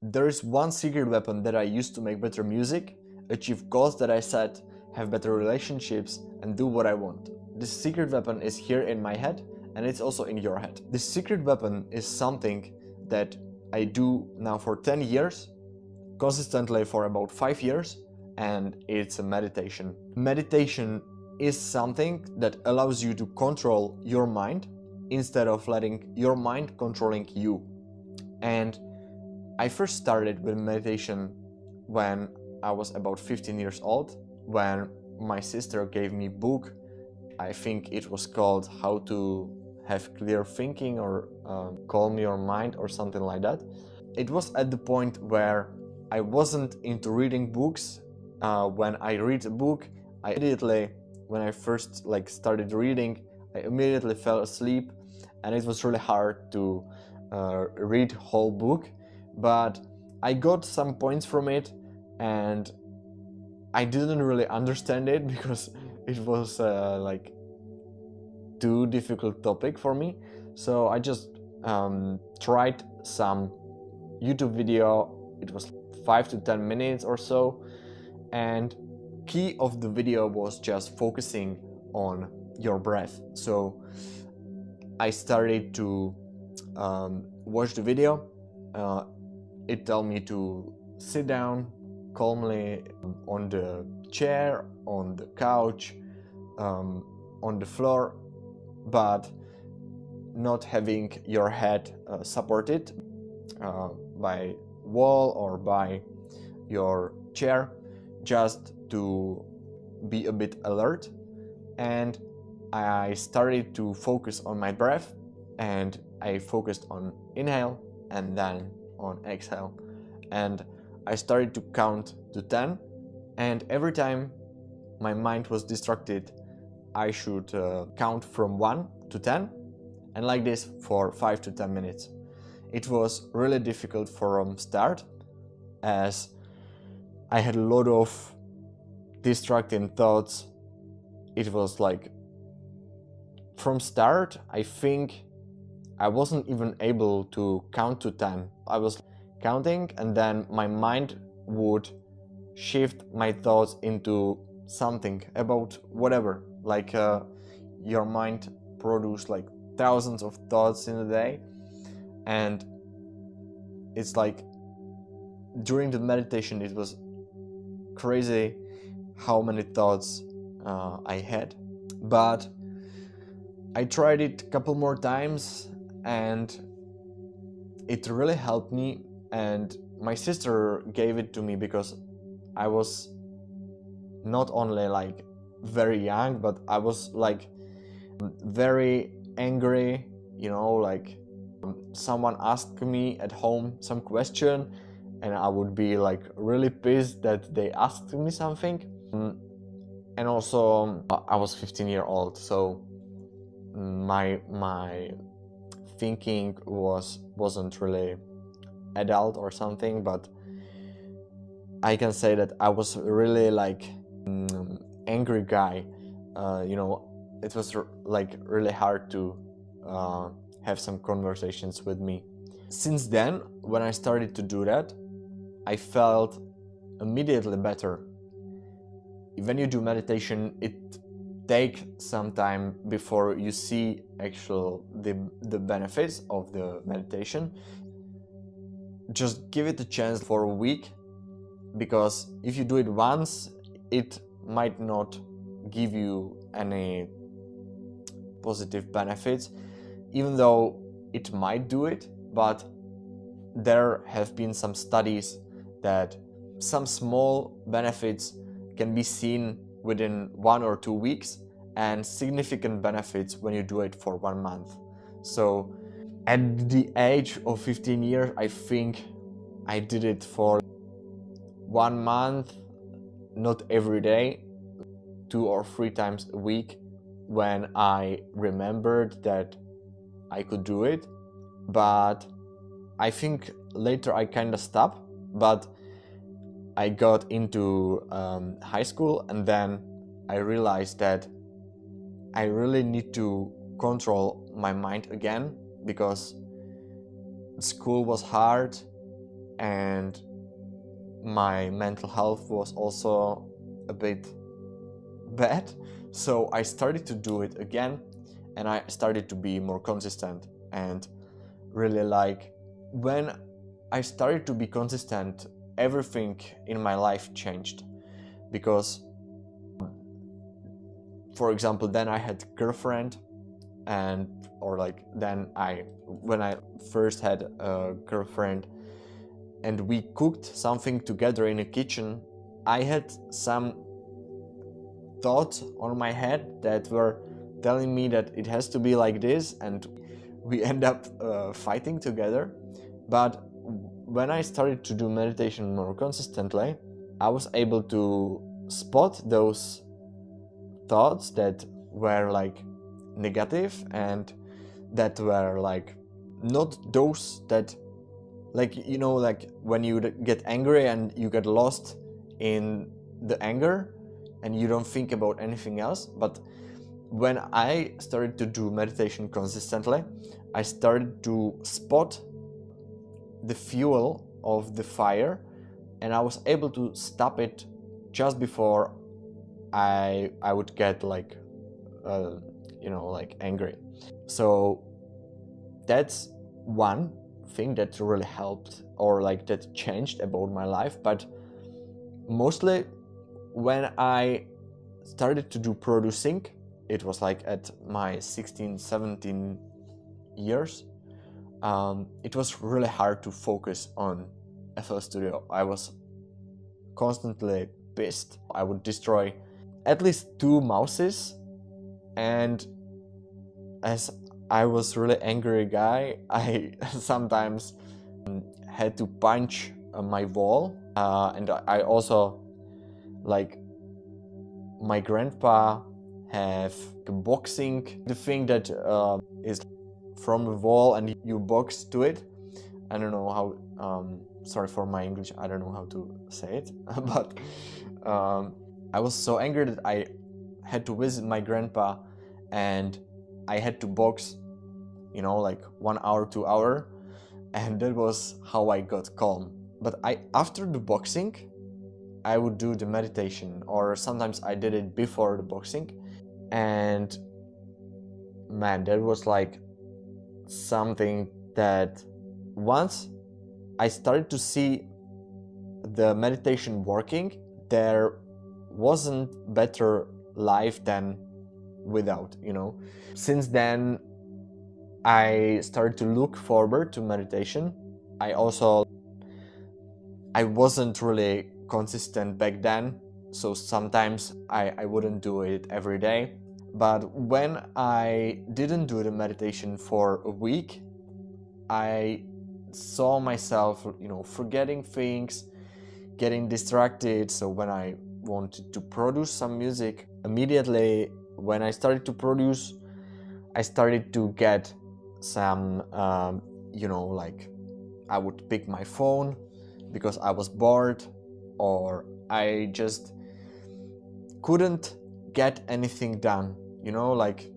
There is one secret weapon that I use to make better music, achieve goals that I set, have better relationships, and do what I want. This secret weapon is here in my head, and it's also in your head. This secret weapon is something that I do now for 10 years, consistently for about 5 years, and it's a meditation. Meditation is something that allows you to control your mind instead of letting your mind controlling you. And I first started with meditation when I was about 15 years old, when my sister gave me a book. I think it was called How to Have Clear Thinking or Calm Your Mind or something like that. It was at the point where I wasn't into reading books. When I read a book, when I first started reading, I immediately fell asleep, and it was really hard to read whole book. But I got some points from it, and I didn't really understand it because it was too difficult topic for me. So I just tried some YouTube video. It was 5 to 10 minutes or so, and key of the video was just focusing on your breath. So I started to watch the video. It told me to sit down calmly on the chair, on the couch, on the floor, but not having your head supported by wall or by your chair, just to be a bit alert. And I started to focus on my breath, and I focused on inhale and then on exhale, and I started to count to 10, and every time my mind was distracted, I should count from 1 to 10, and like this for 5 to 10 minutes. It was really difficult from start, as I had a lot of distracting thoughts. It was from start, I think I wasn't even able to count to 10. I was counting, and then my mind would shift my thoughts into something about whatever. Your mind produces thousands of thoughts in a day, and it's during the meditation it was crazy how many thoughts I had. But I tried it a couple more times, and it really helped me. And my sister gave it to me because I was not only very young, but I was very angry, someone asked me at home some question, and I would be really pissed that they asked me something. And also I was 15 years old, so my thinking wasn't really adult or something, but I can say that I was really angry guy. It was really hard to have some conversations with me. Since then, when I started to do that, I felt immediately better. When you do meditation, it takes some time before you see the benefits of the meditation. Just give it a chance for a week, because if you do it once, it might not give you any positive benefits, even though it might do it. But there have been some studies that some small benefits can be seen within 1 or 2 weeks, and significant benefits when you do it for 1 month. So at the age of 15 years, I think I did it for 1 month, not every day, 2 or 3 times a week, when I remembered that I could do it. But I think later I kind of stopped, but I got into high school, and then I realized that I really need to control my mind again, because school was hard, and my mental health was also a bit bad. So I started to do it again, and I started to be more consistent. And really, like, when I started to be consistent, everything in my life changed. Because, for example, then I had girlfriend, and when I first had a girlfriend and we cooked something together in a kitchen, I had some thoughts on my head that were telling me that it has to be like this, and we end up fighting together. But when I started to do meditation more consistently, I was able to spot those thoughts that were like negative and that were like not those that, like, you know, like when you get angry and you get lost in the anger and you don't think about anything else. But when I started to do meditation consistently, I started to spot the fuel of the fire, and I was able to stop it just before I would get like like angry. So that's one thing that really helped, or like that changed about my life. But mostly when I started to do producing, it was like at my 16-17 years, it was really hard to focus on FL Studio. I was constantly pissed. I would destroy at least 2 mouses, and as I was really angry guy, I sometimes had to punch my wall, and I also, like, my grandpa have boxing, the thing that is from the wall and you box to it. I don't know how, sorry for my English, I don't know how to say it, but I was so angry that I had to visit my grandpa and I had to box, like 1 hour, 2 hour, and that was how I got calm. But after the boxing, I would do the meditation, or sometimes I did it before the boxing, and man, that was like something that once I started to see the meditation working, there wasn't better life than without, Since then, I started to look forward to meditation. I wasn't really consistent back then, so sometimes I wouldn't do it every day. But when I didn't do the meditation for a week, I saw myself, forgetting things, getting distracted. So when I wanted to produce some music, immediately when I started to produce, I started to get some, like, I would pick my phone because I was bored, or I just couldn't get anything done. Like,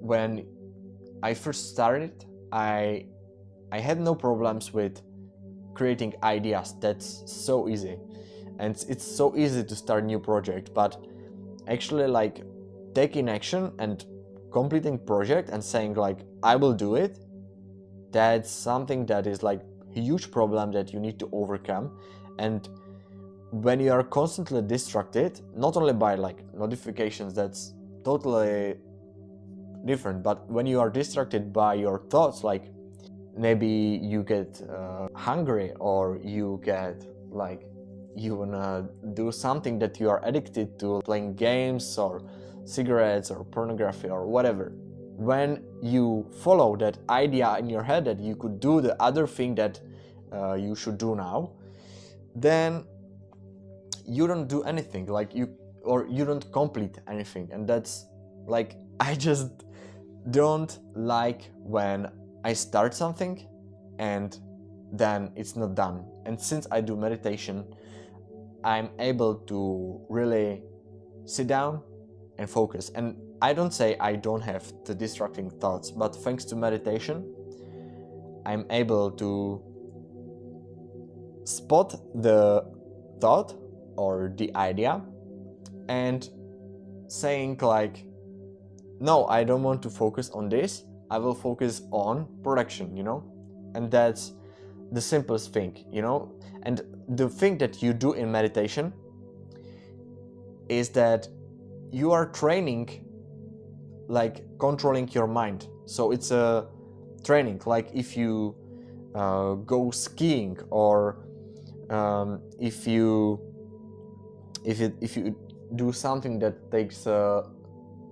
when I first started, I had no problems with creating ideas. That's so easy, and it's so easy to start a new project. But actually, like, taking action and completing project and saying like I will do it, that's something that is like a huge problem that you need to overcome. And when you are constantly distracted, not only by like notifications, that's totally different, but when you are distracted by your thoughts, like maybe you get hungry, or you get like you wanna do something that you are addicted to, playing games or cigarettes or pornography or whatever. When you follow that idea in your head that you could do the other thing that you should do now, then you don't do anything, like you don't complete anything. And that's like, I just don't like when I start something and then it's not done. And since I do meditation, I'm able to really sit down and focus. And I don't say I don't have the distracting thoughts, but thanks to meditation, I'm able to spot the thought or the idea and saying like, no, I don't want to focus on this, I will focus on production, and that's the simplest thing, and the thing that you do in meditation is that you are training, like controlling your mind. So it's a training, like if you go skiing, or if you do something that takes a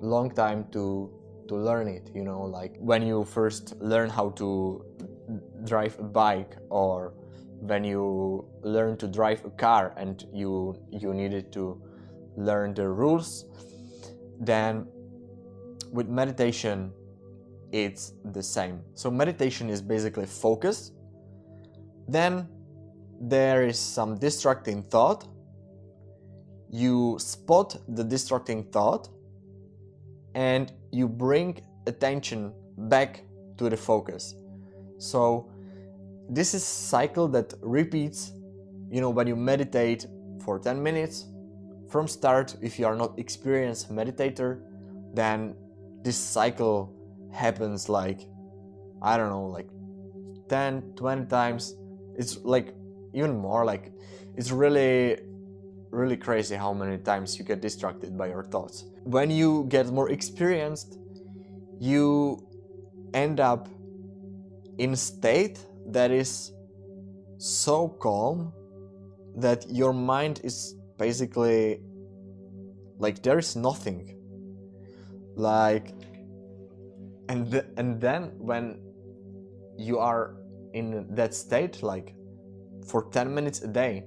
long time to learn it, like when you first learn how to drive a bike, or when you learn to drive a car and you needed to learn the rules. Then with meditation it's the same. So meditation is basically focus. Then there is some distracting thought. You spot the distracting thought and you bring attention back to the focus. So this is a cycle that repeats, when you meditate for 10 minutes from start. If you are not experienced meditator, then this cycle happens like, I don't know, like 10, 20 times. It's like even more, like it's really crazy how many times you get distracted by your thoughts. When you get more experienced, you end up in a state that is so calm that your mind is basically like there is nothing. Like, and then when you are in that state, like for 10 minutes a day,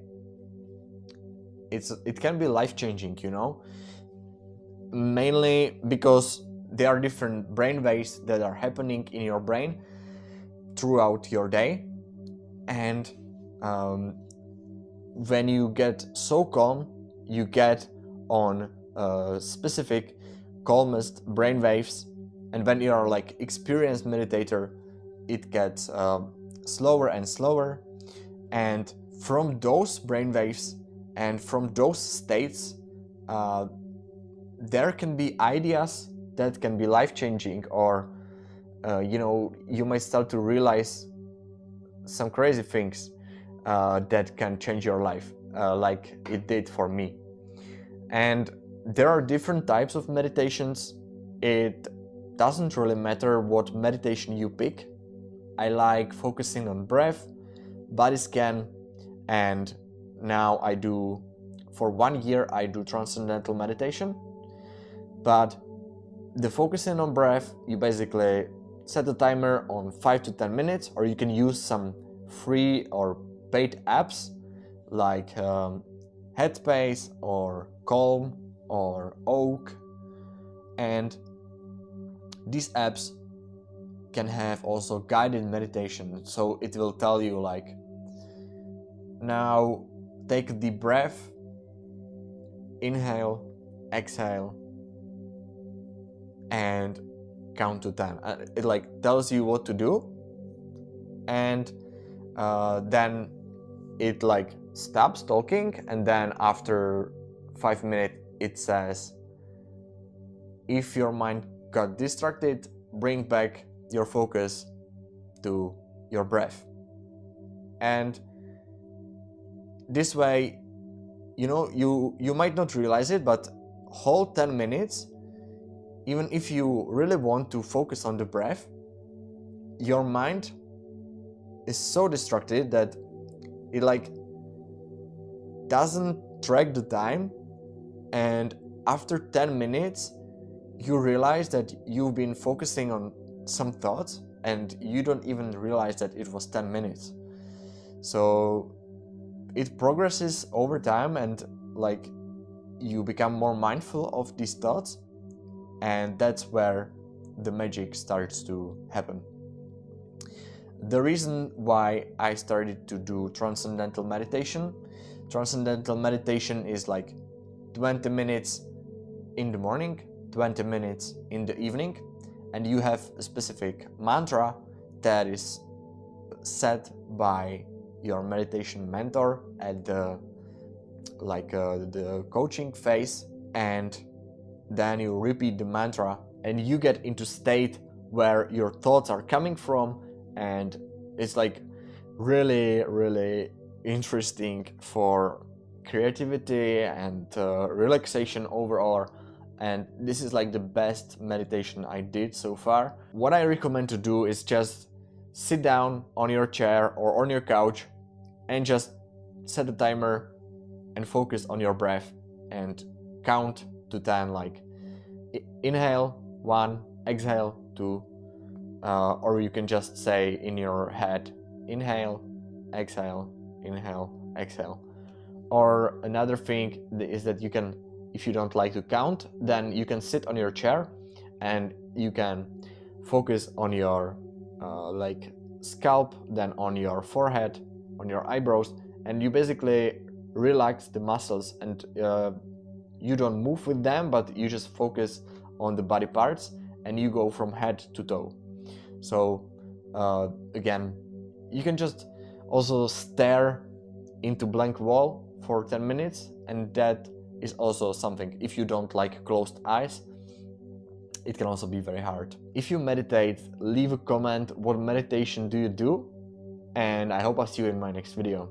it can be life-changing, mainly because there are different brain waves that are happening in your brain throughout your day. And when you get so calm, you get on specific calmest brain waves, and when you are like experienced meditator, it gets slower and slower. And from those brain waves and from those states, there can be ideas that can be life-changing, or you might start to realize some crazy things that can change your life, like it did for me. And there are different types of meditations. It doesn't really matter what meditation you pick. I like focusing on breath, body scan, and now for 1 year I do transcendental meditation. But the focusing on breath, you basically set a timer on 5 to 10 minutes, or you can use some free or paid apps like Headspace or Calm or Oak. And these apps can have also guided meditation, so it will tell you like, now take a deep breath, inhale, exhale, and count to 10. It like tells you what to do, and then it like stops talking, and then after 5 minutes it says, if your mind got distracted, bring back your focus to your breath. And this way, you might not realize it, but whole 10 minutes, even if you really want to focus on the breath, your mind is so distracted that it like doesn't track the time, and after 10 minutes you realize that you've been focusing on some thoughts and you don't even realize that it was 10 minutes. So it progresses over time, and like you become more mindful of these thoughts, and that's where the magic starts to happen. The reason why I started to do transcendental meditation is like 20 minutes in the morning, 20 minutes in the evening, and you have a specific mantra that is set by your meditation mentor at the the coaching phase, and then you repeat the mantra and you get into state where your thoughts are coming from, and it's like really interesting for creativity and relaxation overall. And this is like the best meditation I did so far. What I recommend to do is just sit down on your chair or on your couch and just set a timer and focus on your breath and count to 10, like inhale 1, exhale 2, or you can just say in your head inhale, exhale, inhale, exhale. Or another thing is that you can, if you don't like to count, then you can sit on your chair and you can focus on your like scalp, then on your forehead, on your eyebrows, and you basically relax the muscles, and you don't move with them, but you just focus on the body parts and you go from head to toe. So again, you can just also stare into blank wall for 10 minutes, and that is also something. If you don't like closed eyes, it can also be very hard. If you meditate, leave a comment. What meditation do you do? And I hope I'll see you in my next video.